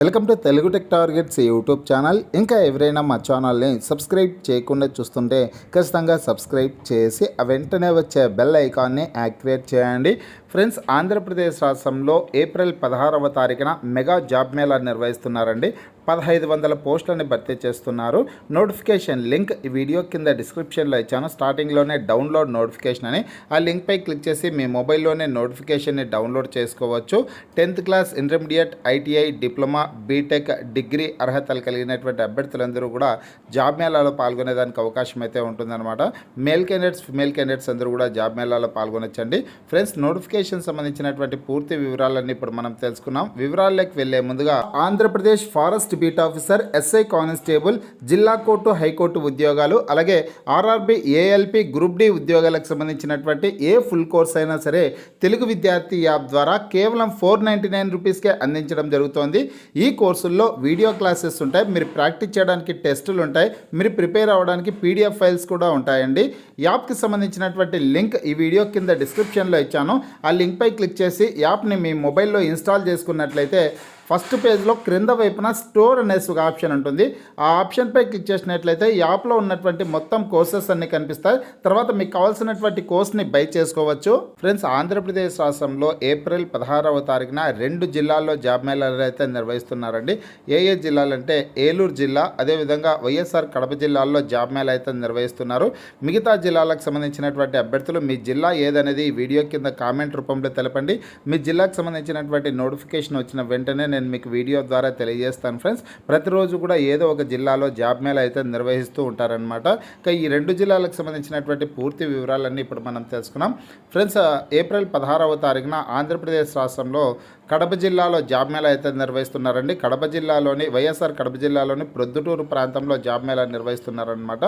Welcome to Telugu tech targets YouTube channel. ఇంకా ఎవరైనా మా ఛానల్ని సబ్స్క్రైబ్ చేయకుండా చూస్తుంటే ఖచ్చితంగా సబ్స్క్రైబ్ చేసి వెంటనే వచ్చే బెల్ ఐకాన్ని యాక్టివేట్ చేయండి. ఫ్రెండ్స్, ఆంధ్రప్రదేశ్ రాష్ట్రంలో ఏప్రిల్ 16వ తారీఖున మెగా జాబ్ మేళా నిర్వహిస్తున్నారండి. 1500 పోస్టులని భర్తీ చేస్తున్నారు. నోటిఫికేషన్ లింక్ ఈ వీడియో కింద డిస్క్రిప్షన్లో ఇచ్చాను. స్టార్టింగ్లోనే డౌన్లోడ్ నోటిఫికేషన్ అని ఆ లింక్పై క్లిక్ చేసి మీ మొబైల్లోనే నోటిఫికేషన్ని డౌన్లోడ్ చేసుకోవచ్చు. 10th class, intermediate, ITI, diploma, BTech, degree అర్హతలు కలిగినటువంటి అభ్యర్థులందరూ కూడా జాబ్ మేళాలో పాల్గొనేదానికి అవకాశం అయితే ఉంటుందన్నమాట. మేల్ క్యాండిడేట్స్, ఫిమేల్ క్యాండిడేట్స్ అందరూ కూడా జాబ్ మేళాలో పాల్గొనొచ్చండి. ఫ్రెండ్స్, నోటిఫికేషన్ సంబంధించినటువంటి పూర్తి వివరాలన్నీ ఇప్పుడు మనం తెలుసుకున్నాం. వివరాల్లోకి వెళ్లే ముందుగా Andhra Pradesh forest beat officer, SI constable, జిల్లా కోర్టు, హైకోర్టు ఉద్యోగాలు, అలాగే ఆర్ఆర్బి, ఏఎల్పి, గ్రూప్ డి ఉద్యోగాలకు సంబంధించినటువంటి ఏ ఫుల్ కోర్స్ అయినా సరే తెలుగు విద్యార్థి యాప్ ద్వారా కేవలం 499 రూపీస్కే అందించడం జరుగుతోంది. ఈ కోర్సుల్లో వీడియో క్లాసెస్ ఉంటాయి, మీరు ప్రాక్టీస్ చేయడానికి టెస్టులు ఉంటాయి, మీరు ప్రిపేర్ అవ్వడానికి పీడిఎఫ్ ఫైల్స్ కూడా ఉంటాయండి. యాప్కి సంబంధించినటువంటి లింక్ ఈ వీడియో కింద డిస్క్రిప్షన్లో ఇచ్చాను. ఆ లింక్పై క్లిక్ చేసి యాప్ని మీ మొబైల్లో ఇన్స్టాల్ చేసుకున్నట్లయితే ఫస్ట్ పేజ్లో క్రింద వైపున స్టోర్ అనేసి ఒక ఆప్షన్ ఉంటుంది. ఆ ఆప్షన్పై క్లిక్ చేసినట్లయితే యాప్లో ఉన్నటువంటి మొత్తం కోర్సెస్ అన్నీ కనిపిస్తాయి. తర్వాత మీకు కావాల్సినటువంటి కోర్స్ని బై చేసుకోవచ్చు. ఫ్రెండ్స్, ఆంధ్రప్రదేశ్ రాష్ట్రంలో ఏప్రిల్ 16వ తారీఖున 2 జిల్లాల్లో జాబ్ మేళాలు అయితే నిర్వహిస్తున్నారండి. ఏ జిల్లాలంటే ఏలూరు జిల్లా, అదేవిధంగా వైఎస్ఆర్ కడప జిల్లాల్లో జాబ్ మేళా అయితే నిర్వహిస్తున్నారు. మిగతా జిల్లాలకు సంబంధించినటువంటి అభ్యర్థులు మీ జిల్లా ఏదనేది ఈ వీడియో కింద కామెంట్ రూపంలో తెలపండి. మీ జిల్లాకు సంబంధించినటువంటి నోటిఫికేషన్ వచ్చిన వెంటనే నేను మీకు వీడియో ద్వారా తెలియజేస్తాను. ఫ్రెండ్స్, ప్రతిరోజు కూడా ఏదో ఒక జిల్లాలో జాబ్ మేళా అయితే నిర్వహిస్తూ ఉంటారనమాట. ఇంకా ఈ 2 జిల్లాలకు సంబంధించినటువంటి పూర్తి వివరాలన్నీ ఇప్పుడు మనం తెలుసుకున్నాం. ఫ్రెండ్స్, ఏప్రిల్ 16వ తారీఖున ఆంధ్రప్రదేశ్ రాష్ట్రంలో కడప జిల్లాలో జాబ్ మేళా అయితే నిర్వహిస్తున్నారండి. కడప జిల్లాలోని వైఎస్ఆర్ కడప జిల్లాలోని ప్రొద్దుటూరు ప్రాంతంలో జాబ్ మేళా నిర్వహిస్తున్నారనమాట.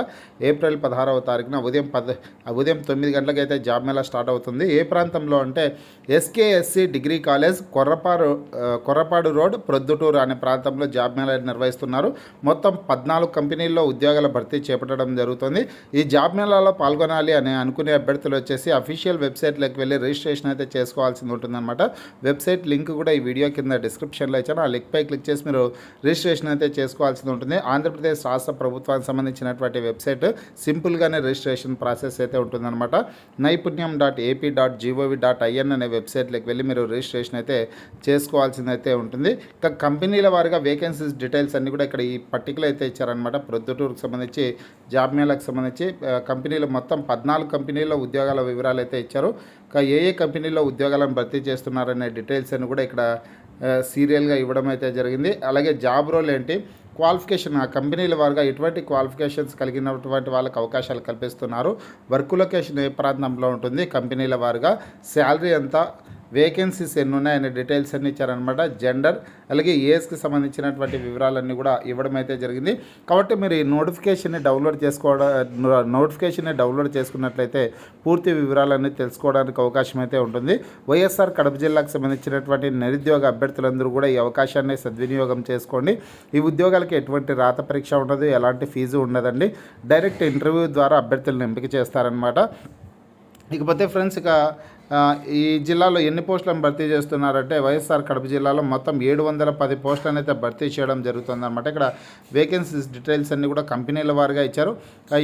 ఏప్రిల్ 16వ తారీఖున ఉదయం 9 గంటలకైతే జాబ్ మేళా స్టార్ట్ అవుతుంది. ఏ ప్రాంతంలో అంటే SKSC degree college, Korrapadu road, Proddatur అనే ప్రాంతంలో జాబ్ మేళా నిర్వహిస్తున్నారు. మొత్తం 14 కంపెనీల్లో ఉద్యోగాల భర్తీ చేపట్టడం జరుగుతుంది. ఈ జాబ్ మేళాలో పాల్గొనాలి అని అనుకునే అభ్యర్థులు వచ్చేసి అఫీషియల్ వెబ్సైట్లోకి వెళ్ళి రిజిస్ట్రేషన్ అయితే చేసుకోవాల్సి ఉంటుందన్నమాట. వెబ్సైట్ లింక్ కూడా ఈ వీడియో కింద డిస్క్రిప్షన్లో ఇచ్చాను. ఆ లింక్పై క్లిక్ చేసి మీరు రిజిస్ట్రేషన్ అయితే చేసుకోవాల్సి ఉంటుంది. ఆంధ్రప్రదేశ్ రాష్ట్ర ప్రభుత్వానికి సంబంధించినటువంటి వెబ్సైట్, సింపుల్గానే రిజిస్ట్రేషన్ ప్రాసెస్ అయితే ఉంటుందన్నమాట. naipunyam.ap.gov.in అనే వెబ్సైట్లోకి వెళ్ళి మీరు రిజిస్ట్రేషన్ అయితే చేసుకోవాల్సిందైతే ఉంటుంది. ఇంకా కంపెనీల వారిగా వేకెన్సీస్ డీటెయిల్స్ అన్నీ కూడా ఇక్కడ ఈ పట్టికలో అయితే ఇచ్చారనమాట. ప్రొద్దుటూరుకు సంబంధించి జాబ్ మేళాకు సంబంధించి కంపెనీలు మొత్తం 14 కంపెనీల్లో ఉద్యోగాల వివరాలు అయితే ఇచ్చారు. ఇంకా ఏ కంపెనీల్లో ఉద్యోగాలను భర్తీ చేస్తున్నారనే డీటెయిల్స్ అని కూడా ఇక్కడ సీరియల్గా ఇవ్వడం అయితే జరిగింది. అలాగే జాబ్ రోల్ ఏంటి, క్వాలిఫికేషన్, ఆ కంపెనీల వారుగా ఎటువంటి క్వాలిఫికేషన్స్ కలిగినటువంటి వాళ్ళకి అవకాశాలు కల్పిస్తున్నారు, వర్క్ లొకేషన్ ఏ ప్రాంతంలో ఉంటుంది, కంపెనీల వారుగా శాలరీ ఎంత, వేకెన్సీస్ ఎన్ని ఉన్నాయనే డీటెయిల్స్ అన్ని ఇచ్చారనమాట. జెండర్, అలాగే ఏజ్కి సంబంధించినటువంటి వివరాలన్నీ కూడా ఇవ్వడం అయితే జరిగింది. కాబట్టి మీరు ఈ నోటిఫికేషన్ని డౌన్లోడ్ చేసుకున్నట్లయితే పూర్తి వివరాలన్నీ తెలుసుకోవడానికి అవకాశం అయితే ఉంటుంది. వైఎస్ఆర్ కడప జిల్లాకు సంబంధించినటువంటి నిరుద్యోగ అభ్యర్థులందరూ కూడా ఈ అవకాశాన్ని సద్వినియోగం చేసుకోండి. ఈ ఉద్యోగాలకి ఎటువంటి రాత పరీక్ష ఉండదు, ఎలాంటి ఫీజు ఉండదండి. డైరెక్ట్ ఇంటర్వ్యూ ద్వారా అభ్యర్థులను ఎంపిక చేస్తారనమాట. ఇకపోతే ఫ్రెండ్స్, ఇక ఈ జిల్లాలో ఎన్ని పోస్టులను భర్తీ చేస్తున్నారంటే వైఎస్ఆర్ కడప జిల్లాలో మొత్తం 710 పోస్టులను అయితే భర్తీ చేయడం జరుగుతుందన్నమాట. ఇక్కడ వేకెన్సీస్ డీటెయిల్స్ అన్నీ కూడా కంపెనీల వారుగా ఇచ్చారు.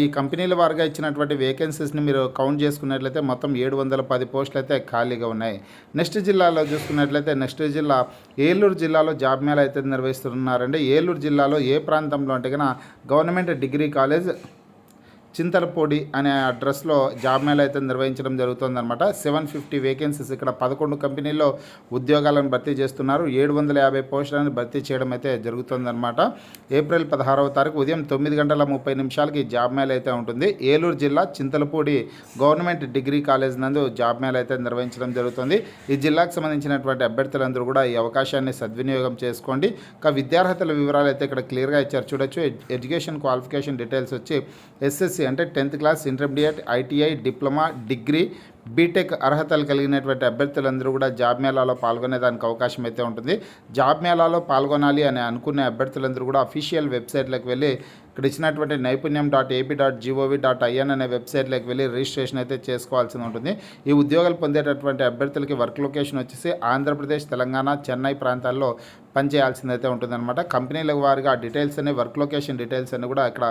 ఈ కంపెనీల వారుగా ఇచ్చినటువంటి వేకెన్సీస్ని మీరు కౌంట్ చేసుకున్నట్లయితే మొత్తం 710 పోస్టులు అయితే ఖాళీగా ఉన్నాయి. నెక్స్ట్ జిల్లాలో చూసుకున్నట్లయితే నెక్స్ట్ జిల్లా ఏలూరు జిల్లాలో జాబ్ మేళా అయితే నిర్వహిస్తున్నారండి. ఏలూరు జిల్లాలో ఏ ప్రాంతంలో అంటే కన్నా గవర్నమెంట్ డిగ్రీ కాలేజ్, చింతలపూడి అనే అడ్రస్లో జాబ్ మేళా అయితే నిర్వహించడం జరుగుతుందన్నమాట. 750 వేకెన్సీస్, ఇక్కడ 11 కంపెనీల్లో ఉద్యోగాలను భర్తీ చేస్తున్నారు. 750 పోస్టులను భర్తీ చేయడం అయితే జరుగుతుందన్నమాట. ఏప్రిల్ 16వ తారీఖు ఉదయం 9:30 జాబ్ మేళా అయితే ఉంటుంది. ఏలూరు జిల్లా చింతలపూడి గవర్నమెంట్ డిగ్రీ కాలేజ్ నందు జాబ్ మేళా అయితే నిర్వహించడం జరుగుతుంది. ఈ జిల్లాకు సంబంధించినటువంటి అభ్యర్థులందరూ కూడా ఈ అవకాశాన్ని సద్వినియోగం చేసుకోండి. ఇంకా విద్యార్హతల వివరాలు అయితే ఇక్కడ క్లియర్గా ఇచ్చారు, చూడొచ్చు. ఎడ్యుకేషన్ క్వాలిఫికేషన్ డీటెయిల్స్ వచ్చి ఎస్ఎస్సి అంటే 10th class, intermediate, ITI, diploma, degree, BTech అర్హతలు కలిగినటువంటి అభ్యర్థులందరూ కూడా జాబ్ మేళాలో పాల్గొనేదానికి అవకాశం అయితే ఉంటుంది. జాబ్ మేళాలో పాల్గొనాలి అని అనుకునే అభ్యర్థులందరూ కూడా అఫీషియల్ వెబ్సైట్లోకి వెళ్ళి ఇక్కడ ఇచ్చినటువంటి naipunyam.ap.gov.in అనే వెబ్సైట్లోకి వెళ్ళి రిజిస్ట్రేషన్ అయితే చేసుకోవాల్సి ఉంటుంది. ఈ ఉద్యోగాలు పొందేటటువంటి అభ్యర్థులకి వర్క్ లొకేషన్ వచ్చేసి ఆంధ్రప్రదేశ్, తెలంగాణ, చెన్నై ప్రాంతాల్లో పనిచేయాల్సిందైతే ఉంటుందన్నమాట. కంపెనీల వారిగా డీటెయిల్స్ అన్ని, వర్క్ లొకేషన్ డీటెయిల్స్ అన్ని కూడా ఇక్కడ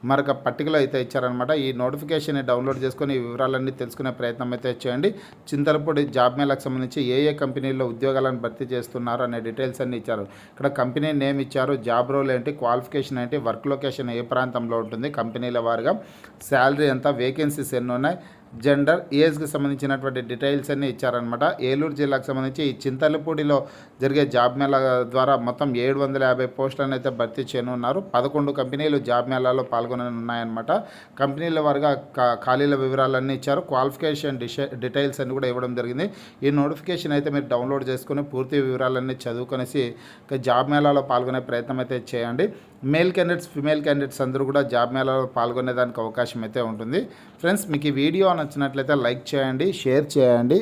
మరొక పట్టికలో అయితే ఇచ్చారనమాట. ఈ నోటిఫికేషన్ని డౌన్లోడ్ చేసుకొని ఈ వివరాలన్నీ తెలుసుకునే ప్రయత్నం అయితే చేయండి. చింతలపూడి జాబ్ మేళకు సంబంధించి ఏ కంపెనీల్లో ఉద్యోగాలను భర్తీ చేస్తున్నారు అనే డీటెయిల్స్ అన్ని ఇచ్చారు. ఇక్కడ కంపెనీ నేమ్ ఇచ్చారు, జాబ్ రోల్ ఏంటి, క్వాలిఫికేషన్ ఏంటి, వర్క్ లొకేషన్ ఏ ప్రాంతంలో ఉంటుంది, కంపెనీల వారిగా శాలరీ ఎంత, వేకెన్సీస్ ఎన్ని ఉన్నాయి, జెండర్, ఏజ్కి సంబంధించినటువంటి డీటెయిల్స్ అన్నీ ఇచ్చారనమాట. ఏలూరు జిల్లాకు సంబంధించి ఈ చింతలపూడిలో జరిగే జాబ్ మేళా ద్వారా మొత్తం 750 పోస్టులను అయితే భర్తీ చేయనున్నారు. 11 కంపెనీలు జాబ్ మేళాలో పాల్గొననున్నాయన్నమాట. కంపెనీల వారిగా ఖాళీల వివరాలన్నీ ఇచ్చారు. క్వాలిఫికేషన్ డీటెయిల్స్ అన్ని కూడా ఇవ్వడం జరిగింది. ఈ నోటిఫికేషన్ అయితే మీరు డౌన్లోడ్ చేసుకుని పూర్తి వివరాలన్నీ చదువుకొనేసి జాబ్ మేళాలో పాల్గొనే ప్రయత్నం అయితే చేయండి. మేల్ క్యాండిడేట్స్, ఫిమేల్ క్యాండిడేట్స్ అందరూ కూడా జాబ్ మేళాలో పాల్గొనేదానికి అవకాశం అయితే ఉంటుంది. ఫ్రెండ్స్, మీకు ఈ వీడియో నచ్చినట్లయితే లైక్ చేయండి, షేర్ చేయండి.